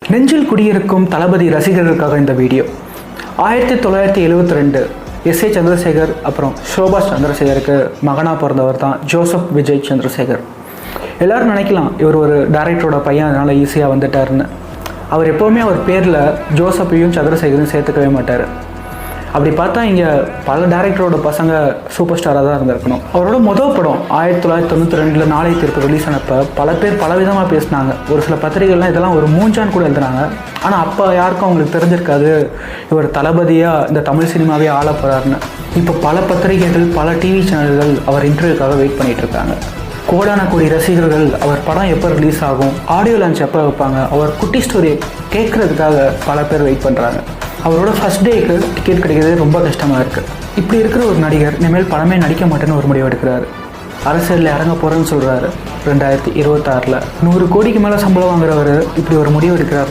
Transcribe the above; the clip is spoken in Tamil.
நெஞ்சில் குடியிருக்கும் தளபதி ரசிகர்களுக்காக இந்த வீடியோ. 1972 எஸ்.ஏ. சந்திரசேகர் அப்புறம் ஷோபா சந்திரசேகருக்கு மகனாக பிறந்தவர் தான் ஜோசப் விஜய் சந்திரசேகர். எல்லோரும் நினைக்கலாம் இவர் ஒரு டைரக்டரோட பையன், அதனால் ஈஸியாக வந்துட்டாருன்னு. அவர் எப்போவுமே அவர் பேரில் ஜோசப்பையும் சந்திரசேகரையும் சேர்த்துக்கவே மாட்டார். அப்படி பார்த்தா இங்கே பல டைரக்டரோட பசங்க சூப்பர் ஸ்டாராக தான் இருந்திருக்கணும். அவரோட முதல் படம் 1992 நாளை தீர்ப்பு ரிலீஸ் ஆனப்போ பல பேர் பலவிதமாக பேசினாங்க. ஒரு சில பத்திரிகைகள்லாம் இதெல்லாம் ஒரு மூஞ்சான்னு கூட எழுதுனாங்க. ஆனால் அப்போ யாருக்கும் அவங்களுக்கு தெரிஞ்சிருக்காது இவர் தளபதியாக இந்த தமிழ் சினிமாவே ஆள போகிறாருன்னு. இப்போ பல பத்திரிகைகள், பல டிவி சேனல்கள் அவர் இன்டர்வியூக்காக வெயிட் பண்ணிகிட்டு இருக்காங்க. கோடான கோடி ரசிகர்கள் அவர் படம் எப்போ ரிலீஸ் ஆகும், ஆடியோ லான்ச் எப்போ வைப்பாங்க, அவர் குட்டி ஸ்டோரியை கேட்குறதுக்காக பல பேர் வெயிட் பண்ணுறாங்க. அவரோட ஃபஸ்ட் டேக்கு டிக்கெட் கிடைக்கிறது ரொம்ப கஷ்டமாக இருக்குது. இப்படி இருக்கிற ஒரு நடிகர் இனிமேல் படமே நடிக்க மாட்டேன்னு ஒரு முடிவு எடுக்கிறாரு. அரசியலில் இறங்க போகிறேன்னு சொல்கிறாரு. 2026 100 கோடிக்கு மேலே சம்பளம் வாங்குறவர் இப்படி ஒரு முடிவு எடுக்கிறார்.